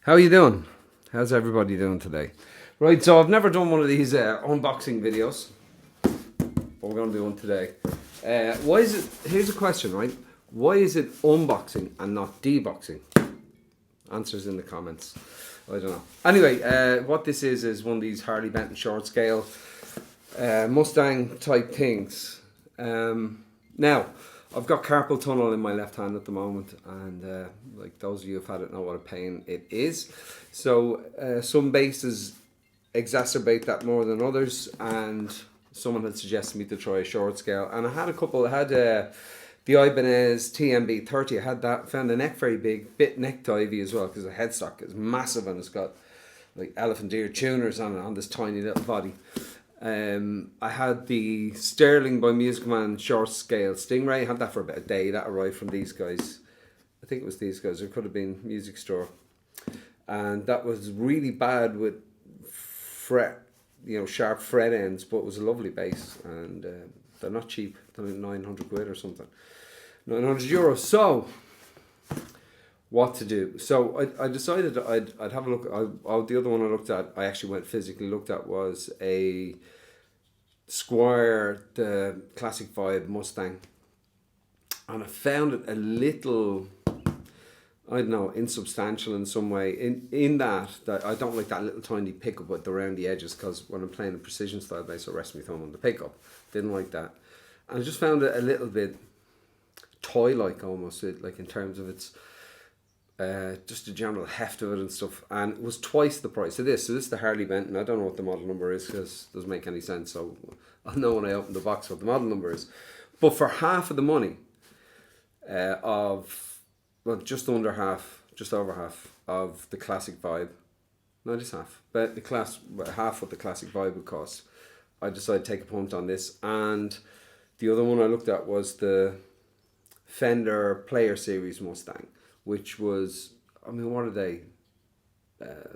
How are you doing? How's everybody doing today? Right, so I've never done one of these unboxing videos, but we're going to do one today. Why is it? Here's a question, right? Why is it unboxing and not deboxing? Answers in the comments. I don't know. Anyway, what this is one of these Harley Benton short scale Mustang type things. Now, I've got carpal tunnel in my left hand at the moment, and like those of you who've had it know what a pain it is. So some bases exacerbate that more than others, and someone had suggested me to try a short scale, and I had a couple. I had the Ibanez TMB 30. I had that. Found the neck very big, bit neck divey as well because the headstock is massive and it's got like elephant ear tuners on it on this tiny little body. I had the Sterling by Music Man short scale Stingray. I had that for about a day. That arrived from these guys. I think it was these guys. It could have been Music Store. And that was really bad with sharp fret ends, but it was a lovely bass. And they're not cheap. They're like 900 quid or something. 900 euros. So, what to do? So I decided I'd have a look. The other one I looked at, I actually went physically looked at, was a Squire, the Classic Vibe Mustang, and I found it a little, I don't know, insubstantial in some way. In that I don't like that little tiny pickup with around the edges, because when I'm playing a precision style bass, I rest my thumb on the pickup. Didn't like that, and I just found it a little bit toy-like almost, like in terms of its. Just the general heft of it and stuff, and it was twice the price of this. So this is the Harley Benton. I don't know what the model number is because it doesn't make any sense, so I'll know when I open the box what the model number is. But for half of the money just over half of the Classic Vibe, not just half, but half what the Classic Vibe would cost, I decided to take a punt on this. And the other one I looked at was the Fender Player Series Mustang, which was, I mean, what are they?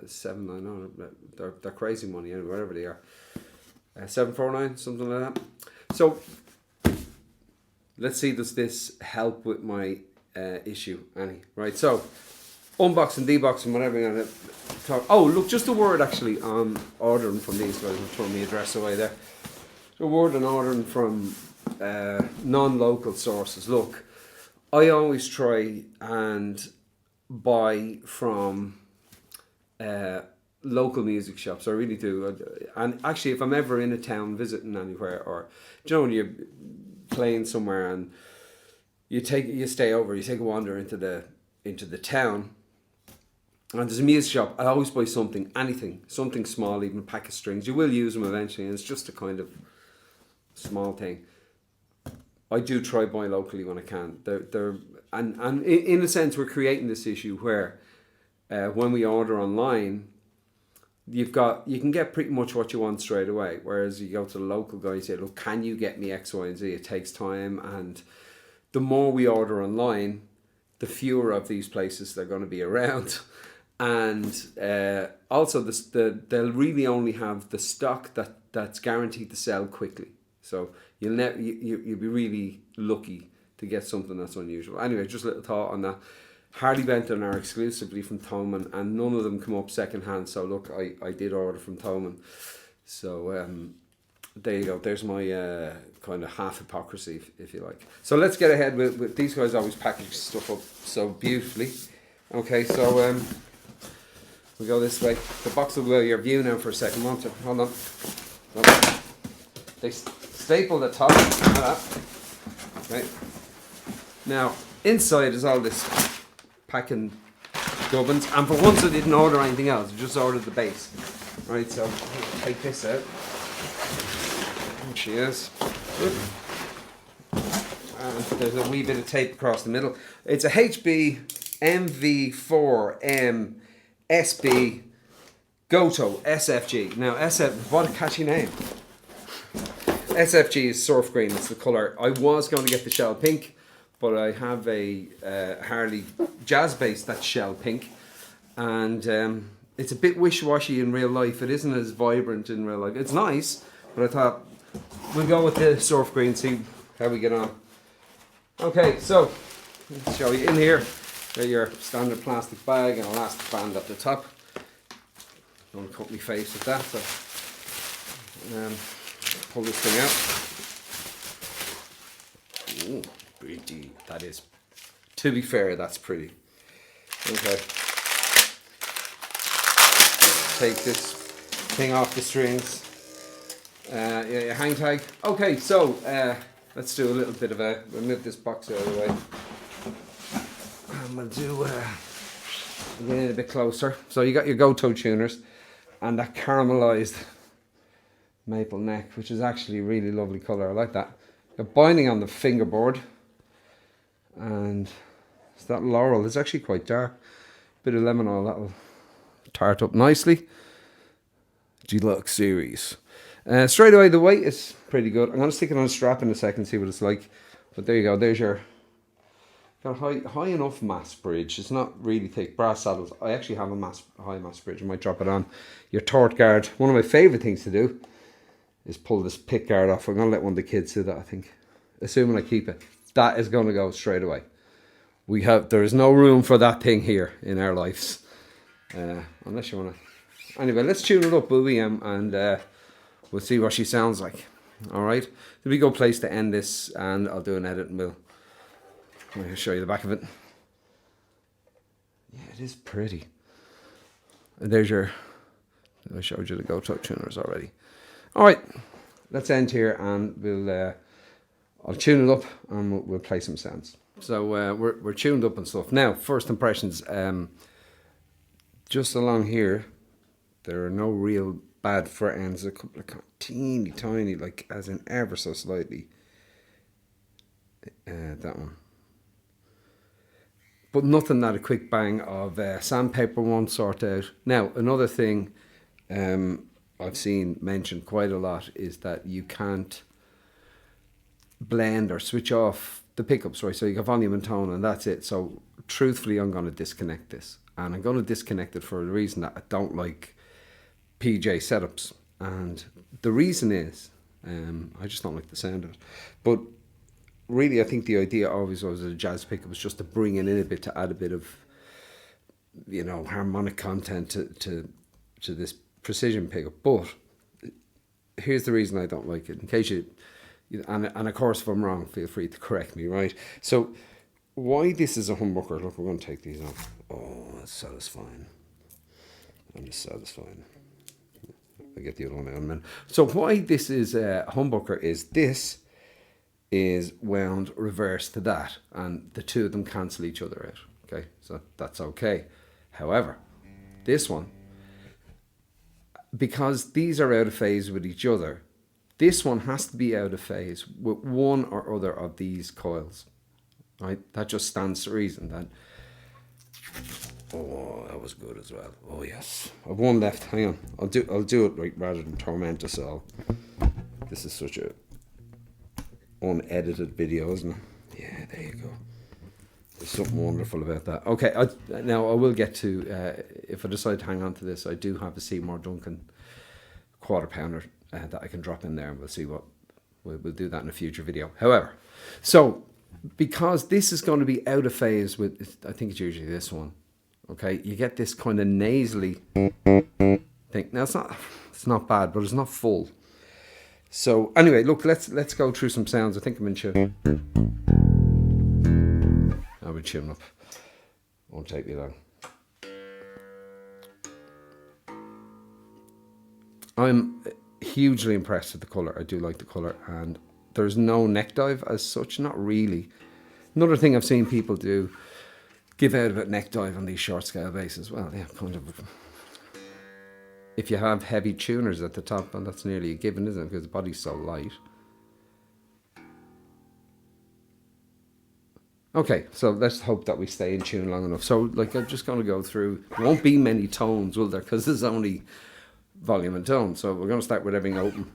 799. They're crazy money anyway, whatever they are. 749, something like that. So let's see, does this help with my issue, Annie? Right. So unboxing, deboxing, whatever you're gonna talk. Oh, look, just a word actually on ordering from these guys. I'm throwing my address away there. A word on ordering from non-local sources. Look, I always try and buy from local music shops. I really do. And actually, if I'm ever in a town visiting anywhere, or when you're playing somewhere and you stay over, you take a wander into the town, and there's a music shop, I always buy something small, even a pack of strings. You will use them eventually, and it's just a kind of small thing. I do try buy locally when I can. And in a sense, we're creating this issue where when we order online, you can get pretty much what you want straight away. Whereas you go to the local guy and say, look, can you get me X, Y, and Z? It takes time, and the more we order online, the fewer of these places they're going to be around. And also, they'll really only have the stock that's guaranteed to sell quickly. So you'll be really lucky to get something that's unusual. Anyway, just a little thought on that. Harley Benton are exclusively from Thoman, and none of them come up second hand. So look, I did order from Thoman. So there you go. There's my kind of half hypocrisy, if you like. So let's get ahead with these guys. Always package stuff up so beautifully. Okay, so we go this way. The box will go your view now for a second. Hold on. They staple the top like that. Okay. Now inside is all this packing gubbins, and for once I didn't order anything else. I just ordered the base. Right, so I'll take this out. There she is. Good. And there's a wee bit of tape across the middle. It's a HB MV-4MSB Gotoh SFG. Now what a catchy name. SFG is surf green, it's the colour. I was going to get the shell pink, but I have a Harley jazz bass that's shell pink, and it's a bit wishy-washy in real life. It isn't as vibrant in real life. It's nice, but I thought we'll go with the surf green, see how we get on. Okay, so let's show you in here. Get your standard plastic bag and elastic band at the top. Don't cut me face with that, so pull this thing out. Ooh, pretty. That is, to be fair, that's pretty. Okay. Take this thing off the strings. Yeah, your hang tag. Okay, so let's do a little bit of we'll move this box out of the way. And we'll do, get in a bit closer. So you got your Gotoh tuners and that caramelized maple neck, which is actually a really lovely colour. I like that. You're binding on the fingerboard. And it's that laurel. It's actually quite dark. Bit of lemon oil, that'll tart up nicely. Deluxe series. Straight away, the weight is pretty good. I'm going to stick it on a strap in a second, see what it's like. But there you go. There's your got high enough mass bridge. It's not really thick. Brass saddles. I actually have a high mass bridge. I might drop it on. Your tort guard. One of my favourite things to do is pull this pick guard off. I'm going to let one of the kids do that, I think. Assuming I keep it. That is going to go straight away. There is no room for that thing here in our lives. Unless you want to. Anyway, let's tune it up, Booby, and we'll see what she sounds like. Alright? So we go place to end this, and I'll do an edit and I'll show you the back of it. Yeah, it is pretty. And there's I showed you the Gotoh tuners already. Alright, let's end here, and I'll tune it up, and we'll play some sounds. So we're tuned up and stuff. Now, first impressions, just along here, there are no real bad fret ends. A couple of teeny tiny, like as in ever so slightly. That one. But nothing that a quick bang of sandpaper won't sort out. Now, another thing I've seen mentioned quite a lot is that you can't blend or switch off the pickups, right? So you got volume and tone, and that's it. So truthfully, I'm going to disconnect this. And I'm going to disconnect it for the reason that I don't like PJ setups, and the reason is I just don't like the sound of it. But really, I think the idea always was that a jazz pickup was just to bring it in a bit, to add a bit of, you know, harmonic content to this precision pickup. But here's the reason I don't like it, in case and of course if I'm wrong, feel free to correct me, right? So why this is a humbucker, look, we're going to take these off. Oh, that's satisfying. I'm just satisfying. I get the other one out in a minute. So why this is a humbucker is this is wound reverse to that, and the two of them cancel each other out. Okay, so that's okay. However, this one, because these are out of phase with each other, this one has to be out of phase with one or other of these coils. Right? That just stands to reason. That. Oh, that was good as well. Oh yes, I've one left. Hang on, I'll do it right rather than torment us all. This is such a unedited video, isn't it? Yeah, there you go. There's something wonderful about that. Okay, now I will get to if I decide to hang on to this, I do have a Seymour Duncan quarter pounder that I can drop in there, and we'll see what we'll do that in a future video. However, so because this is going to be out of phase with, I think it's usually this one. Okay, you get this kind of nasally thing. Now it's not bad, but it's not full. So anyway, look, let's go through some sounds. I think I'm in tune. I'll be tuning up. Won't take me long. I'm hugely impressed with the colour. I do like the colour, and there's no neck dive as such, not really. Another thing I've seen people do, give out about neck dive on these short scale basses. Well, yeah, kind of. If you have heavy tuners at the top, well, that's nearly a given, isn't it? Because the body's so light. Okay, so let's hope that we stay in tune long enough. So, like, I'm just going to go through. There won't be many tones, will there? Because there's only volume and tone. So we're going to start with everything open.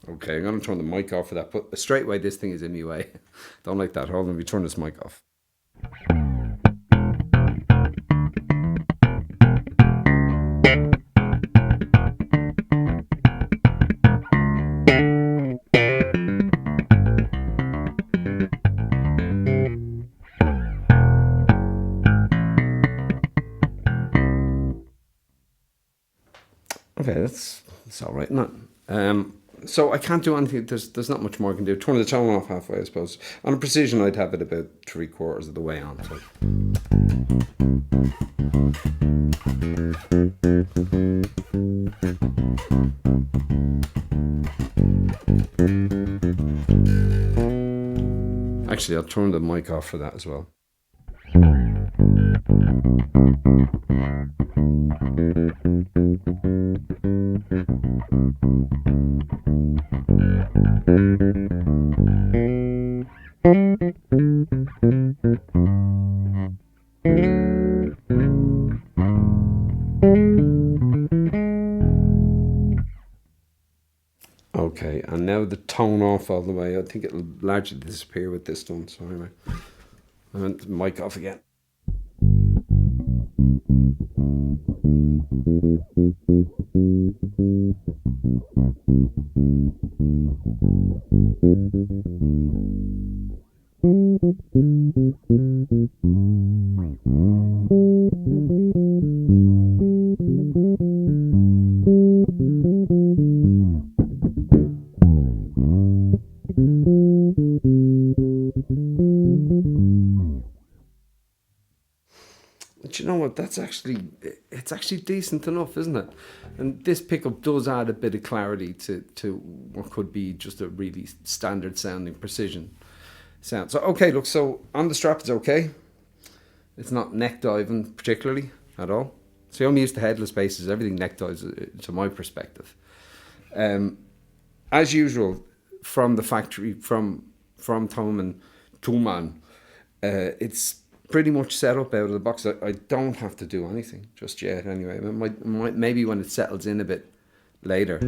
Okay, Okay, I'm going to turn the mic off for that. But straight away, this thing is in my way. Don't like that. Hold on, we turn this mic off. Okay, that's all right. Not so I can't do anything. There's not much more I can do. Turn the tone off halfway, I suppose. On precision, I'd have it about 3/4 of the way on. So. Actually, I'll turn the mic off for that as well. Okay, and now the tone off all the way. I think it'll largely disappear with this done. So anyway, I went the mic off again. But you know what? It's actually decent enough, isn't it? And this pickup does add a bit of clarity to what could be just a really standard sounding precision sound. So okay, look. So on the strap, it's okay. It's not neck diving particularly at all. So you only use the headless bases. Everything neck dives, to my perspective. As usual, from the factory, from Thomann, it's pretty much set up out of the box. I don't have to do anything just yet. Anyway, maybe when it settles in a bit later.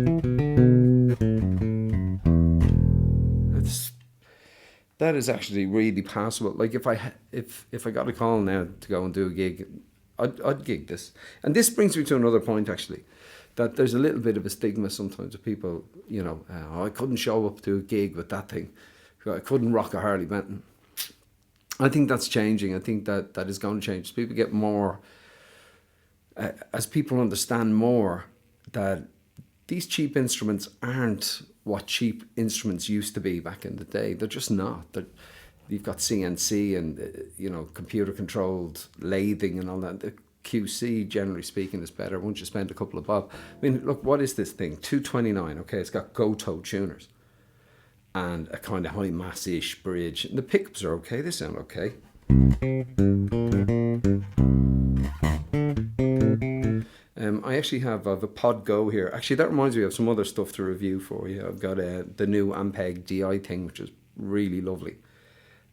That is actually really passable. Like if I got a call now to go and do a gig, I'd gig this. And this brings me to another point actually, that there's a little bit of a stigma sometimes of people, you know, I couldn't show up to a gig with that thing. I couldn't rock a Harley Benton. I think that's changing. I think that is going to change. As people get more, as people understand more that these cheap instruments aren't what cheap instruments used to be back in the day. They're just not. You've got CNC and computer controlled lathing and all that. The QC, generally speaking, is better once you spend a couple of bob. I mean, look, what is this thing? $229. Okay, it's got Gotoh tuners and a kind of high mass-ish bridge. And the pickups are okay. They sound okay. I actually have a Pod Go here. Actually, that reminds me of some other stuff to review for you. I've got the new Ampeg DI thing, which is really lovely.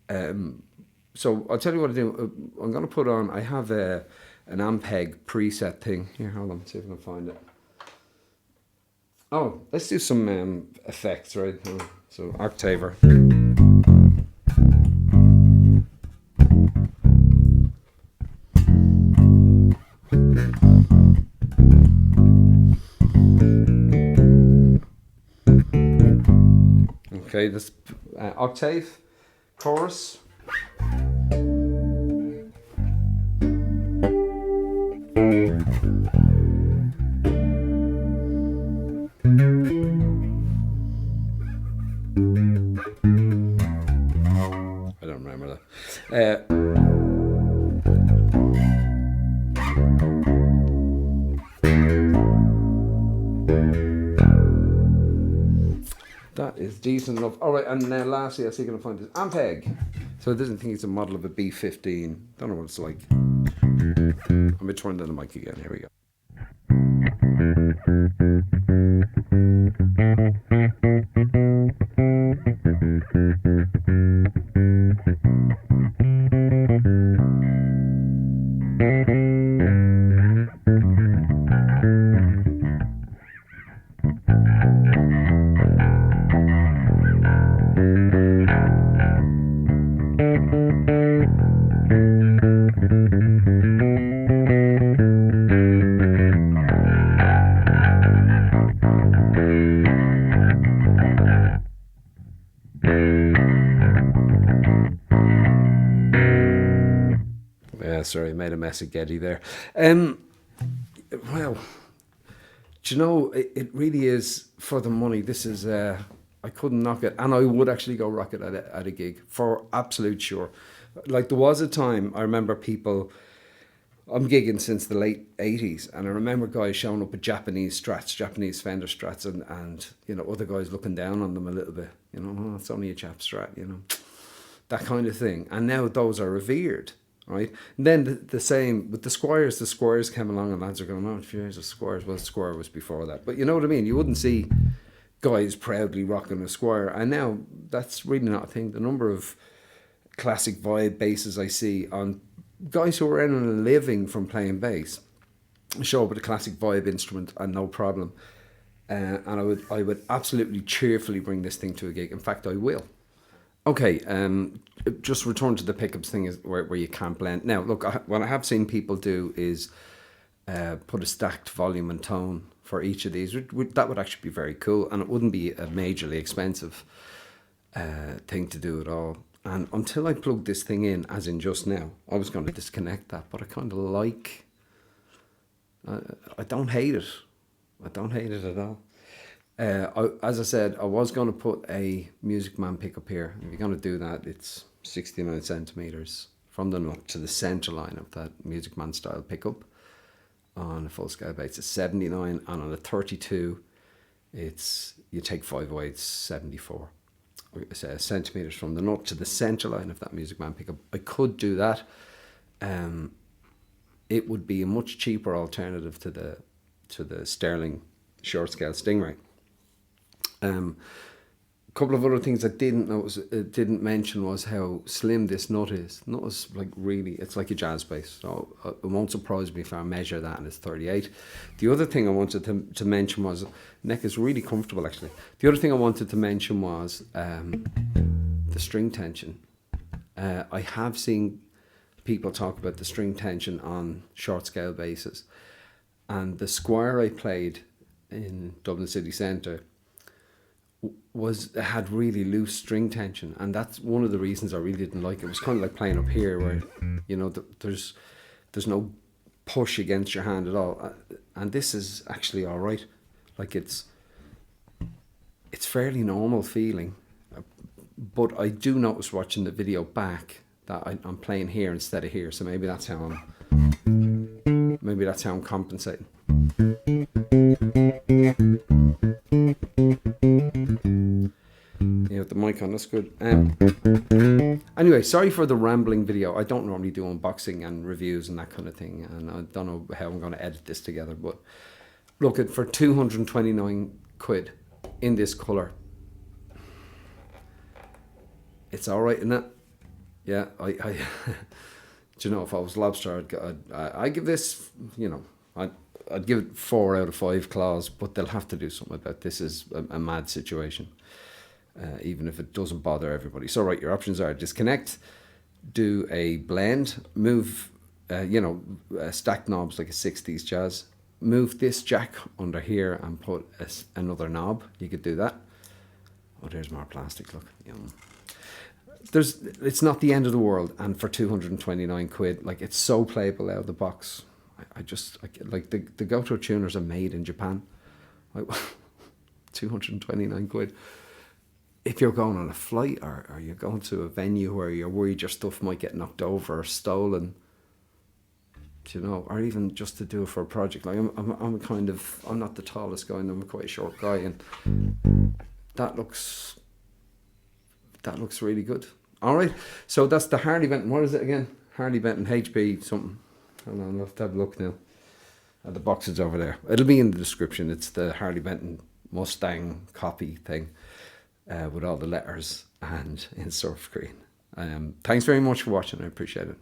So I'll tell you what I do. I'm going to put on, I have an Ampeg preset thing. Here, hold on, see if I can find it. Oh, let's do some effects, right? So Octaver. Okay, this octave, chorus. I don't remember that. That is decent enough. All right, and then lastly, I see going to find this Ampeg. So it doesn't think it's a model of a B15. Don't know what it's like. I'm going to turn down the mic again. Here we go. sorry, I made a mess of Getty there. Well, do you know, it really is for the money. This is, I couldn't knock it. And I would actually go rock it at a gig, for absolute sure. Like, there was a time, I remember people, I'm gigging since the late 80s, and I remember guys showing up with Japanese Strats, Japanese Fender Strats, and you know, other guys looking down on them a little bit. You know, oh, it's only a Jap Strat, you know, that kind of thing. And now those are revered, right? And then the same with the Squires. The Squires came along, and lads are going, oh, here's a Squires. Well, the Squire was before that. But you know what I mean? You wouldn't see guys proudly rocking a Squire. And now that's really not a thing. The number of classic vibe basses I see on guys who are earning a living from playing bass show up with a classic vibe instrument and no problem. And I would absolutely cheerfully bring this thing to a gig. In fact, I will. Okay, just return to the pickups thing is where you can't blend. Now, look, what I have seen people do is put a stacked volume and tone for each of these. That would actually be very cool, and it wouldn't be a majorly expensive thing to do at all. And until I plugged this thing in, as in just now, I was going to disconnect that, but I kind of like... I don't hate it. I don't hate it at all. As I said, I was going to put a Music Man pickup here. If you're going to do that, it's 69 centimetres from the nut to the centre line of that Music Man style pickup. On a full scale bass, it's 79, and on a 32, it's, you take 5 away, it's 74 centimetres from the nut to the centre line of that Music Man pickup. I could do that. It would be a much cheaper alternative to the Sterling short scale Stingray. A couple of other things I didn't mention was how slim this nut is. Nut is like really, it's like a jazz bass. So it won't surprise me if I measure that and it's 38. The other thing I wanted to mention was, neck is really comfortable actually. The other thing I wanted to mention was the string tension. I have seen people talk about the string tension on short scale basses, and the Squire I played in Dublin City Centre had really loose string tension, and that's one of the reasons I really didn't like it. It was kind of like playing up here, where you know there's no push against your hand at all, and this is actually all right. Like it's fairly normal feeling, but I do notice watching the video back that I'm playing here instead of here, so maybe that's how I'm compensating. Yeah, the mic on, that's good. Anyway, sorry for the rambling video. I don't normally do unboxing and reviews and that kind of thing, and I don't know how I'm going to edit this together, but look, for 229 quid in this colour, it's alright, isn't it? Yeah, I do you know, if I was Lobster, I'd give this, you know, I'd give it 4 out of 5 claws, but they'll have to do something about this. Is a mad situation, even if it doesn't bother everybody. So right, your options are disconnect, do a blend, move, stack knobs like a 60s jazz, move this jack under here and put another knob. You could do that. Oh, there's more plastic, look. Yum. It's not the end of the world, and for 229 quid, like, it's so playable out of the box. I like the Gotoh tuners are made in Japan. Like, 229 quid. If you're going on a flight or you're going to a venue where you're worried your stuff might get knocked over or stolen, you know, or even just to do it for a project. Like I'm not the tallest guy, and I'm quite a short guy, and that looks really good. All right, so that's the Harley Benton. What is it again? Harley Benton HP something. Hold on, I'll have to have a look now. The box is over there. It'll be in the description. It's the Harley Benton Mustang copy thing with all the letters and in surf green. Thanks very much for watching. I appreciate it.